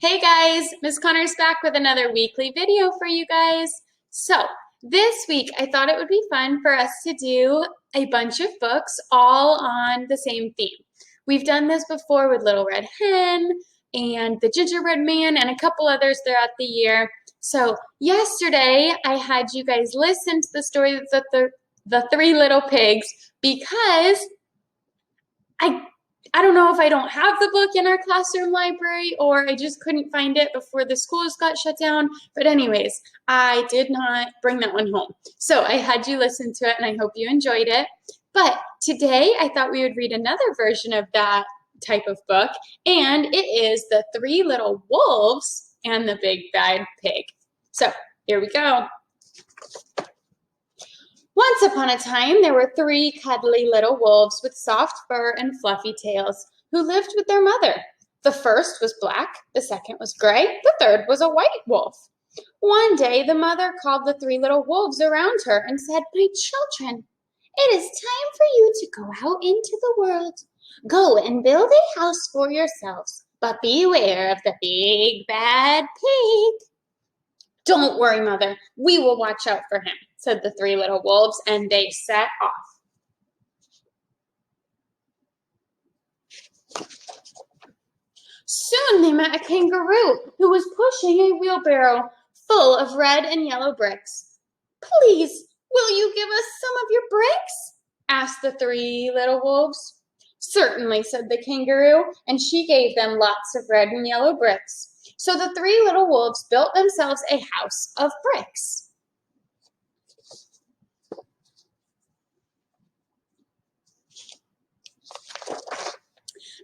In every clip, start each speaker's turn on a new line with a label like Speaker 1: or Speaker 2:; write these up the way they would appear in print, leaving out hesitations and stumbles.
Speaker 1: Hey guys, Miss Connor's back with another weekly video for you guys. So this week I thought it would be fun for us to do a bunch of books all on the same theme. We've done this before with Little Red Hen and The Gingerbread Man and a couple others throughout the year. So yesterday I had you guys listen to the story of the Three Little Pigs because I don't know if I don't have the book in our classroom library or I just couldn't find it before the schools got shut down. But anyways, I did not bring that one home. So I had you listen to it and I hope you enjoyed it. But today I thought we would read another version of that type of book, and it is The Three Little Wolves and the Big Bad Pig. So here we go. Once upon a time, there were three cuddly little wolves with soft fur and fluffy tails who lived with their mother. The first was black, the second was gray, the third was a white wolf. One day, the mother called the three little wolves around her and said, "My children, it is time for you to go out into the world. Go and build a house for yourselves, but beware of the big bad pig." "Don't worry, Mother. We will watch out for him," said the three little wolves, and they set off. Soon they met a kangaroo who was pushing a wheelbarrow full of red and yellow bricks. "Please, will you give us some of your bricks?" asked the three little wolves. "Certainly," said the kangaroo, and she gave them lots of red and yellow bricks. So the three little wolves built themselves a house of bricks.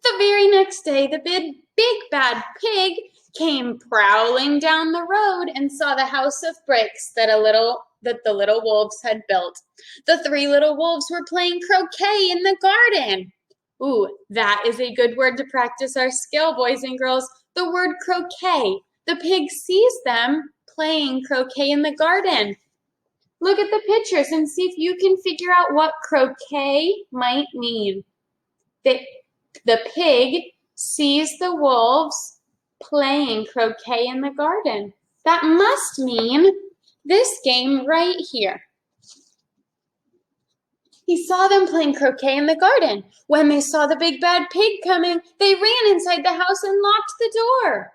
Speaker 1: The very next day, the big bad pig came prowling down the road and saw the house of bricks that the little wolves had built. The three little wolves were playing croquet in the garden. Ooh, that is a good word to practice our skill, boys and girls. The word croquet. The pig sees them playing croquet in the garden. Look at the pictures and see if you can figure out what croquet might mean. The pig sees the wolves playing croquet in the garden. That must mean this game right here. He saw them playing croquet in the garden. When they saw the big bad pig coming, they ran inside the house and locked the door.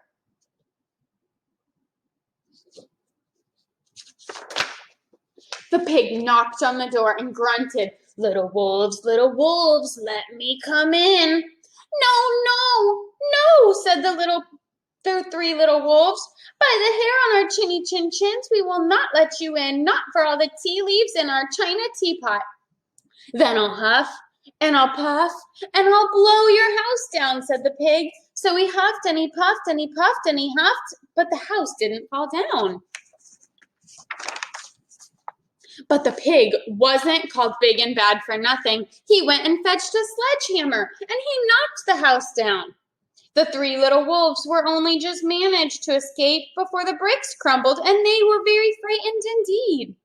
Speaker 1: The pig knocked on the door and grunted, little wolves, let me come in." No, said the three little wolves. "By the hair on our chinny chin chins, we will not let you in, not for all the tea leaves in our china teapot." "Then I'll huff, and I'll puff, and I'll blow your house down," said the pig. So he huffed, and he puffed, and he puffed, and he huffed, but the house didn't fall down. But the pig wasn't called big and bad for nothing. He went and fetched a sledgehammer, and he knocked the house down. The three little wolves were only just managed to escape before the bricks crumbled, and they were very frightened indeed.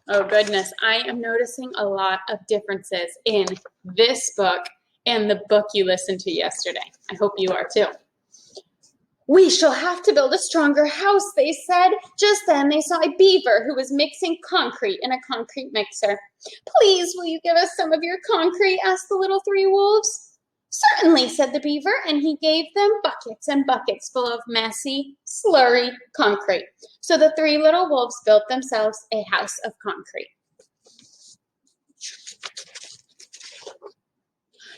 Speaker 1: Oh goodness, I am noticing a lot of differences in this book and the book you listened to yesterday. I hope you are too. "We shall have to build a stronger house," they said. Just then they saw a beaver who was mixing concrete in a concrete mixer. "Please, will you give us some of your concrete?" asked the little three wolves. "Certainly," said the beaver, and he gave them buckets and buckets full of messy, slurry concrete. So the three little wolves built themselves a house of concrete.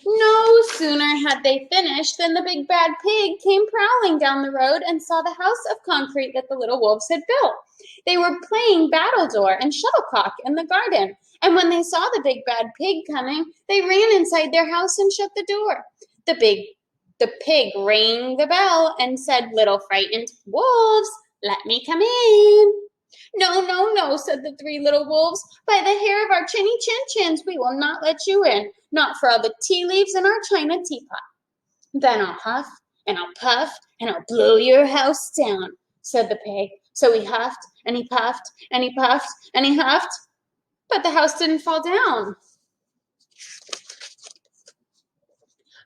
Speaker 1: No sooner had they finished than the big bad pig came prowling down the road and saw the house of concrete that the little wolves had built. They were playing battledore and shuttlecock in the garden, and when they saw the big bad pig coming, they ran inside their house and shut the door. The pig rang the bell and said, "Little frightened wolves, let me come in." No, said the three little wolves. "By the hair of our chinny chin chins, we will not let you in, not for all the tea leaves in our china teapot." "Then I'll huff, and I'll puff, and I'll blow your house down," said the pig. So he huffed, and he puffed, and he puffed, and he huffed, but the house didn't fall down.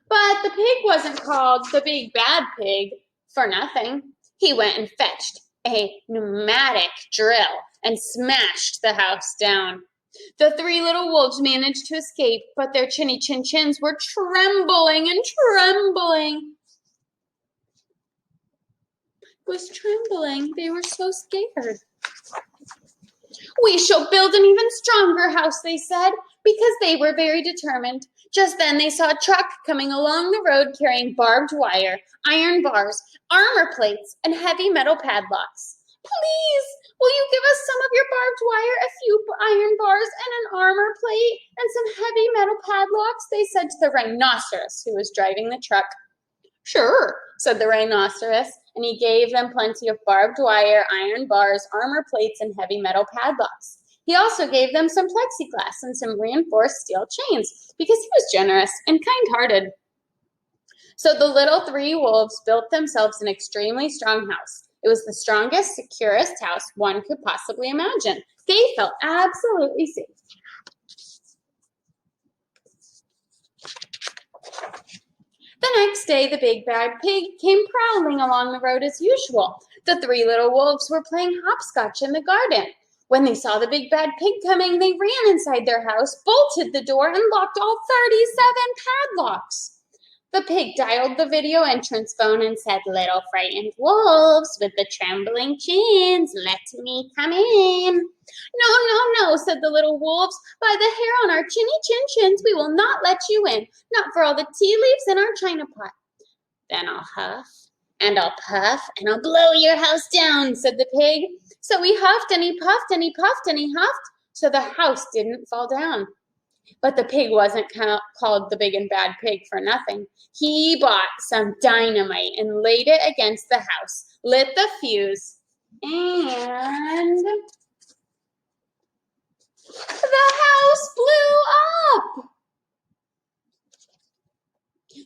Speaker 1: But the pig wasn't called the big bad pig for nothing. He went and fetched a pneumatic drill and smashed the house down. The three little wolves managed to escape, but their chinny chin chins were trembling and trembling. They were so scared. "We shall build an even stronger house," they said, because they were very determined. Just then they saw a truck coming along the road carrying barbed wire, iron bars, armor plates, and heavy metal padlocks. "Please, will you give us some of your barbed wire, a few iron bars, and an armor plate, and some heavy metal padlocks?" they said to the rhinoceros who was driving the truck. "Sure," said the rhinoceros, and he gave them plenty of barbed wire, iron bars, armor plates, and heavy metal padlocks. He also gave them some plexiglass and some reinforced steel chains because he was generous and kind-hearted. So the little three wolves built themselves an extremely strong house. It was the strongest, securest house one could possibly imagine. They felt absolutely safe. The next day, the big bad pig came prowling along the road as usual. The three little wolves were playing hopscotch in the garden. When they saw the big bad pig coming, they ran inside their house, bolted the door, and locked all 37 padlocks. The pig dialed the video entrance phone and said, "Little frightened wolves with the trembling chins, let me come in." "No, no, no," said the little wolves. "By the hair on our chinny chin chins, we will not let you in, not for all the tea leaves in our china pot." "Then I'll huff, and I'll puff, and I'll blow your house down," said the pig. So he huffed, and he puffed, and he puffed, and he huffed, so the house didn't fall down. But the pig wasn't called the big and bad pig for nothing. He bought some dynamite and laid it against the house, lit the fuse, and the house blew up.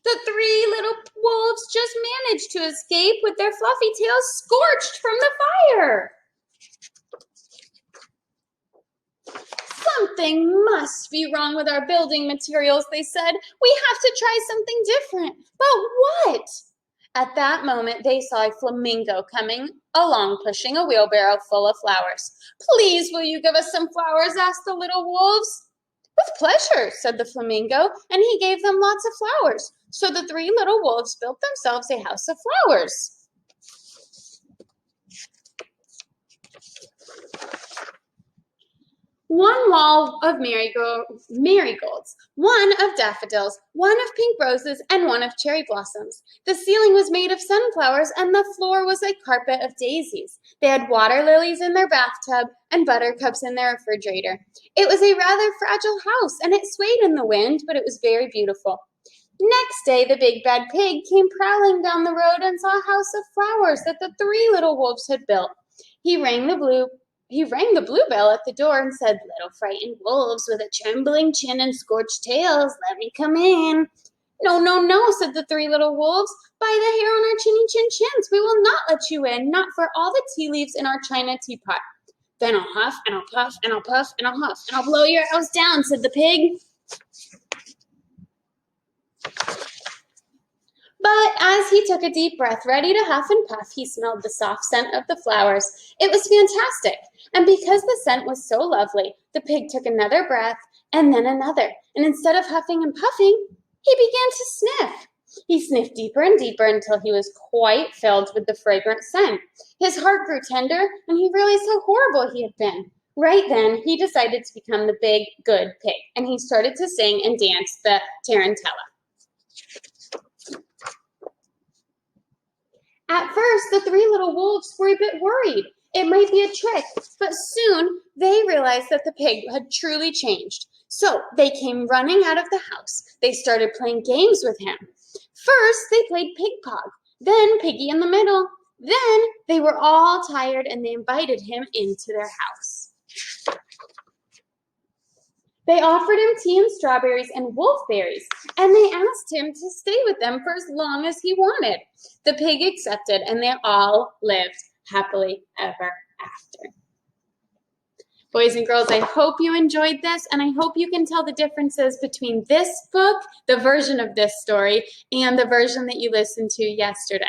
Speaker 1: The three little wolves just managed to escape with their fluffy tails scorched from the fire. "Something must be wrong with our building materials," they said. "We have to try something different." "But what?" At that moment, they saw a flamingo coming along, pushing a wheelbarrow full of flowers. "Please, will you give us some flowers?" asked the little wolves. "With pleasure," said the flamingo, and he gave them lots of flowers. So the three little wolves built themselves a house of flowers. One wall of marigolds, one of daffodils, one of pink roses, and one of cherry blossoms. The ceiling was made of sunflowers, and the floor was a carpet of daisies. They had water lilies in their bathtub and buttercups in their refrigerator. It was a rather fragile house, and it swayed in the wind, but it was very beautiful. Next day, the big bad pig came prowling down the road and saw a house of flowers that the three little wolves had built. He rang the bluebell at the door and said, "Little frightened wolves with a trembling chin and scorched tails, let me come in." "No, no, no," said the three little wolves. "By the hair on our chinny chin chins, we will not let you in, not for all the tea leaves in our china teapot." "Then I'll huff, and I'll puff, and I'll puff, and I'll huff, and I'll blow your house down," said the pig. But as he took a deep breath, ready to huff and puff, he smelled the soft scent of the flowers. It was fantastic. And because the scent was so lovely, the pig took another breath and then another. And instead of huffing and puffing, he began to sniff. He sniffed deeper and deeper until he was quite filled with the fragrant scent. His heart grew tender, and he realized how horrible he had been. Right then, he decided to become the big, good pig, and he started to sing and dance the tarantella. At first, the three little wolves were a bit worried. It might be a trick, but soon they realized that the pig had truly changed. So they came running out of the house. They started playing games with him. First, they played pig pog, then piggy in the middle. Then they were all tired and they invited him into their house. They offered him tea and strawberries and wolfberries, and they asked him to stay with them for as long as he wanted. The pig accepted, and they all lived happily ever after. Boys and girls, I hope you enjoyed this, and I hope you can tell the differences between this book, the version of this story, and the version that you listened to yesterday.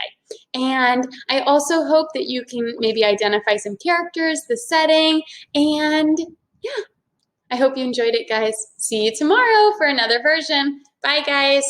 Speaker 1: And I also hope that you can maybe identify some characters, the setting, and yeah, I hope you enjoyed it, guys. See you tomorrow for another version. Bye, guys.